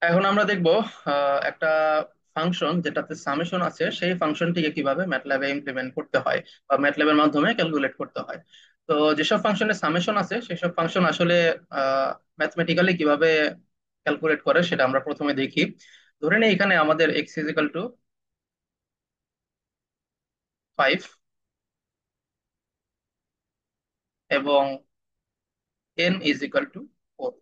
এখন আমরা দেখব একটা ফাংশন যেটাতে সামেশন আছে সেই ফাংশনটিকে কিভাবে ম্যাটল্যাবে ইমপ্লিমেন্ট করতে হয় বা ম্যাটল্যাবের মাধ্যমে ক্যালকুলেট করতে হয়। তো যেসব ফাংশনে সামেশন আছে সেসব ফাংশন আসলে ম্যাথমেটিক্যালি কিভাবে ক্যালকুলেট করে সেটা আমরা প্রথমে দেখি। ধরে নিই এখানে আমাদের এক্স ইজিক্যাল টু 5 এবং এন ইজ ইকাল টু 4।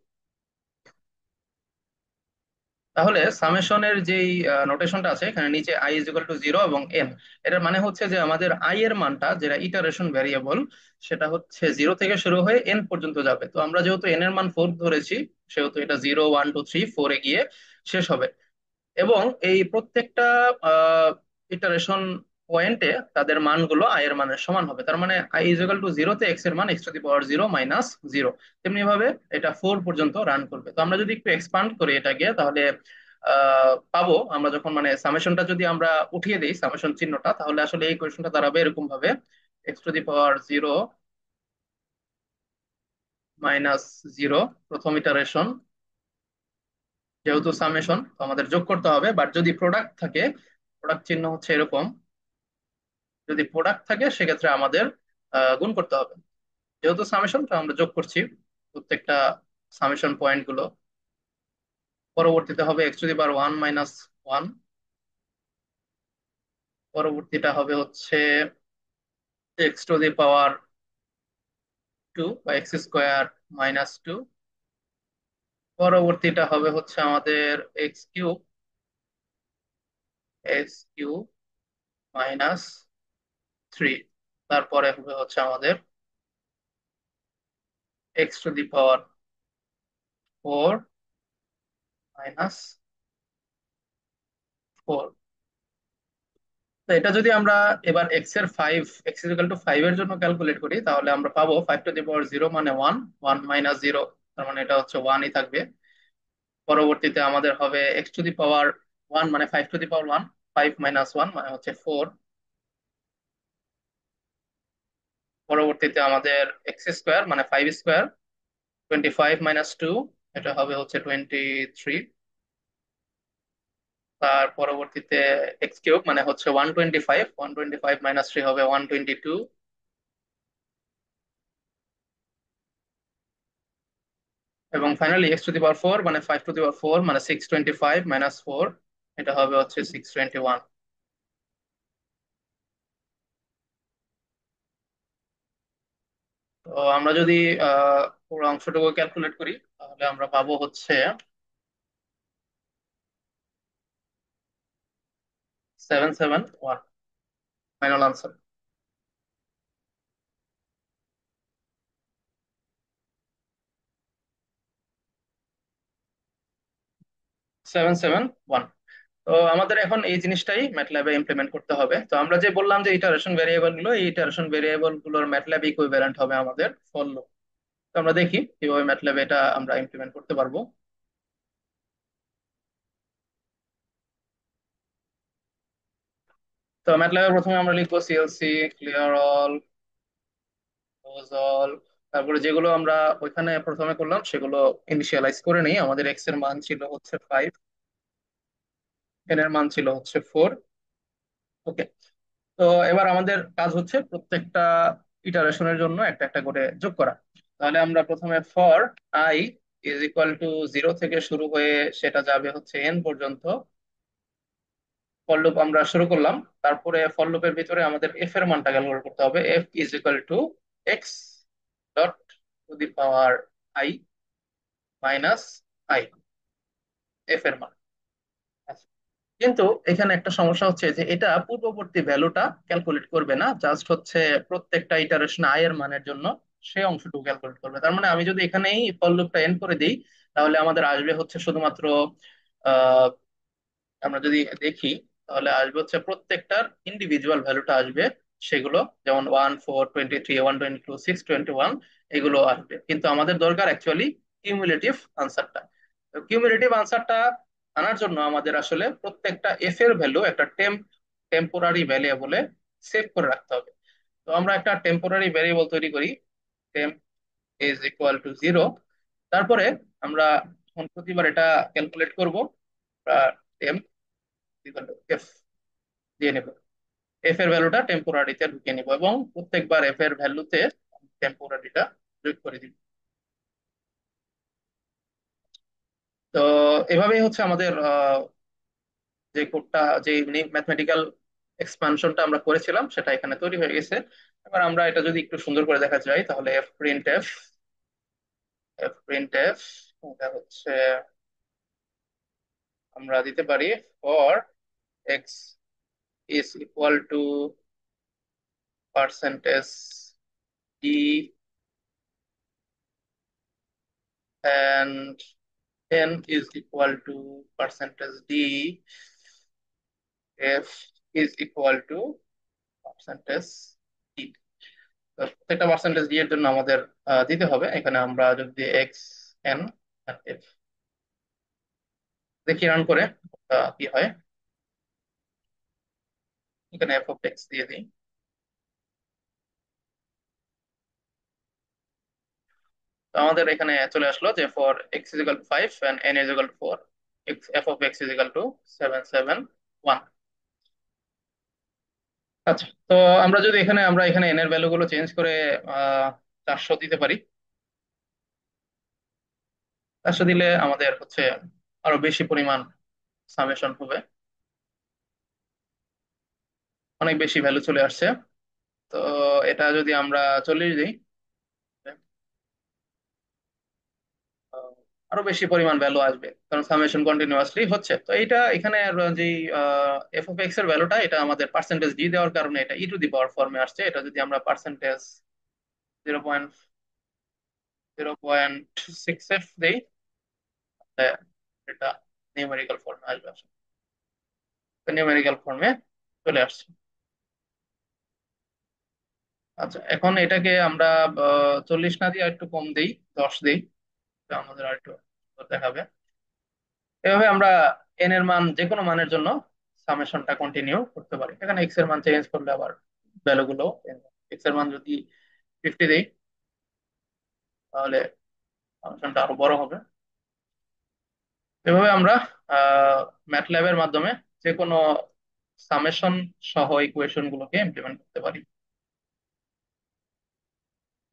তাহলে সামেশনের যেই নোটেশনটা আছে এখানে নিচে আই ইজ ইকুয়াল টু 0 এবং এন, এটার মানে হচ্ছে যে আমাদের আই এর মানটা যেটা ইটারেশন ভ্যারিয়েবল সেটা হচ্ছে 0 থেকে শুরু হয়ে এন পর্যন্ত যাবে। তো আমরা যেহেতু এন এর মান 4 ধরেছি সেহেতু এটা 0 1 2 3 4 এ গিয়ে শেষ হবে। এবং এই প্রত্যেকটা ইটারেশন পয়েন্টে তাদের মানগুলো আই এর মানের সমান হবে। তার মানে আই ইজ ইকুয়াল টু 0 তে এক্স এর মান x⁻0 - 0। তেমনি ভাবে এটা 4 পর্যন্ত রান করবে। তো আমরা যদি একটু এক্সপান্ড করি এটাকে তাহলে পাবো আমরা যখন মানে সামেশনটা যদি আমরা উঠিয়ে দিই সামেশন চিহ্নটা তাহলে আসলে এই কোয়েশনটা দাঁড়াবে এরকম ভাবে: x⁻0 - 0 প্রথম ইটারেশন, যেহেতু সামেশন তো আমাদের যোগ করতে হবে, বাট যদি প্রোডাক্ট থাকে প্রোডাক্ট চিহ্ন হচ্ছে এরকম, যদি প্রোডাক্ট থাকে সেক্ষেত্রে আমাদের গুণ করতে হবে। যেহেতু সামেশন তো আমরা যোগ করছি প্রত্যেকটা সামেশন পয়েন্ট গুলো। পরবর্তীতে হবে x⁻1 - 1, পরবর্তীটা হবে হচ্ছে x⁻2 বা x² - 2, পরবর্তীটা হবে হচ্ছে আমাদের x³ - 3, তারপরে হবে হচ্ছে আমাদের x⁻4 - 4। তো এটা যদি আমরা এবার এক্স এর 5, x = 5 এর জন্য ক্যালকুলেট করি তাহলে আমরা পাবো 5⁻0 মানে 1, 1 - 0, তার মানে এটা হচ্ছে 1ই থাকবে। পরবর্তীতে আমাদের হবে x⁻1 মানে 5⁻1, 5 - 1 মানে হচ্ছে 4। পরবর্তীতে আমাদের x² মানে 5², 25 - 2, এটা হবে হচ্ছে 23। তার পরবর্তীতে x³ মানে হচ্ছে 125, 125 - 3 হবে 122। এবং ফাইনালি x⁻4 মানে 5⁻4 মানে 625 - 4, এটা হবে হচ্ছে 621। তো আমরা যদি পুরো অংশটুকু ক্যালকুলেট করি তাহলে আমরা পাবো হচ্ছে 771, ফাইনাল আনসার। 771। তো আমাদের এখন এই জিনিসটাই ম্যাটল্যাবে ইমপ্লিমেন্ট করতে হবে। তো আমরা যে বললাম যে ইটারেশন ভেরিয়েবল গুলো, এই ইটারেশন ভেরিয়েবল গুলোর ম্যাটল্যাব ইকুইভ্যালেন্ট হবে আমাদের ফর লুপ। তো আমরা দেখি কিভাবে ম্যাটল্যাবে এটা আমরা ইমপ্লিমেন্ট করতে পারবো। তো ম্যাটল্যাবে প্রথমে আমরা লিখবো CLC clear all, close all. তারপরে যেগুলো আমরা ওইখানে প্রথমে করলাম সেগুলো ইনিশিয়ালাইজ করে নিই। আমাদের এক্স এর মান ছিল হচ্ছে 5, এন এর মান ছিল হচ্ছে 4। ওকে। তো এবার আমাদের কাজ হচ্ছে প্রত্যেকটা ইটারেশনের জন্য একটা একটা করে যোগ করা। তাহলে আমরা প্রথমে for I is equal to 0 থেকে শুরু হয়ে সেটা যাবে হচ্ছে এন পর্যন্ত ফর লুপ আমরা শুরু করলাম। তারপরে ফর লুপের ভিতরে আমাদের এফ এর মানটা ক্যালকুলেট করতে হবে। F is equal to x dot to the power I minus I, F এর মান। আচ্ছা। কিন্তু এখানে একটা সমস্যা হচ্ছে যে এটা পূর্ববর্তী ভ্যালুটা ক্যালকুলেট করবে না, জাস্ট হচ্ছে প্রত্যেকটা ইটারেশন আই এর মানের জন্য সেই অংশটুকু ক্যালকুলেট করবে। তার মানে আমি যদি এখানেই ফর লুপটা এন্ড করে দিই তাহলে আমাদের আসবে হচ্ছে শুধুমাত্র আহ আমরা যদি দেখি তাহলে আসবে হচ্ছে প্রত্যেকটার ইন্ডিভিজুয়াল ভ্যালুটা আসবে সেগুলো, যেমন 1 4 23 1 22 6 21 এগুলো আসবে। কিন্তু আমাদের দরকার অ্যাকচুয়ালি কিউমুলেটিভ আনসারটা। কিউমুলেটিভ আনসারটা আনার জন্য আমাদের আসলে প্রত্যেকটা এফ এর ভ্যালু একটা টেম্পোরারি ভ্যারিয়েবলে সেভ করে রাখতে হবে। তো আমরা একটা টেম্পোরারি ভ্যারিয়েবল তৈরি করি, টেম্প ইজ ইকুয়াল টু 0। তারপরে আমরা এখন প্রতিবার এটা ক্যালকুলেট করব, টেম্প এফ দিয়ে নেব, এফ এর ভ্যালুটা টেম্পোরারিতে ঢুকিয়ে নিব এবং প্রত্যেকবার এফ এর ভ্যালুতে টেম্পোরারিটা যোগ করে দিব। তো এভাবেই হচ্ছে আমাদের যে কোডটা, যে ম্যাথমেটিক্যাল এক্সপানশনটা আমরা করেছিলাম সেটা এখানে তৈরি হয়ে গেছে। এবার আমরা এটা যদি একটু সুন্দর করে দেখা যায় তাহলে এফ প্রিন্ট এফ এটা হচ্ছে আমরা দিতে পারি for x is equal to percentage D and n is equal to percentage d, f is equal to percentage d। তো প্রত্যেকটা পার্সেন্টেজ ডি এর জন্য আমাদের দিতে হবে। এখানে আমরা যদি এক্স এন এফ দেখি রান করে কি হয়। এখানে এফ অফ এক্স দিয়ে দিই। তো আমাদের এখানে চলে আসলো যে for x is equal to 5 and n is equal to 4, f of x is equal to 771। আচ্ছা, তো আমরা এখানে এন এর ভ্যালু গুলো চেঞ্জ করে 400 দিতে পারি। 400 দিলে আমাদের হচ্ছে আরো বেশি পরিমাণ সামেশন হবে, অনেক বেশি ভ্যালু চলে আসছে। তো এটা যদি আমরা 40 দিই, আহ, আরো বেশি পরিমাণ ভ্যালু আসবে, কারণ সামেশন কন্টিনিউয়াসলি হচ্ছে। তো এইটা এখানে যে এফ অফ এক্স এর ভ্যালুটা, এটা আমাদের পার্সেন্টেজ ডি দেওয়ার কারণে এটা ই টু দি পাওয়ার ফর্মে আসছে। এটা যদি আমরা পার্সেন্টেজ 0.0.6 এফ দিই, তাহলে এটা নিউমেরিক্যাল ফর্মে আসবে, নিউমেরিক্যাল ফর্মে চলে আসছে। আচ্ছা, এখন এটাকে আমরা 40 না দিয়ে একটু কম দিই, 10 দিই, তো আমাদের আর একটু সুন্দর দেখাবে। এভাবে আমরা এন এর মান যে কোনো মানের জন্য সামেশনটা কন্টিনিউ করতে পারি। এখানে এক্স এর মান চেঞ্জ করলে আবার ভ্যালু গুলো, এক্স এর মান যদি 50 দেই তাহলে সামেশনটা আরো বড় হবে। এভাবে আমরা ম্যাটল্যাবের মাধ্যমে যে কোনো সামেশন সহ ইকুয়েশন গুলোকে ইমপ্লিমেন্ট করতে পারি।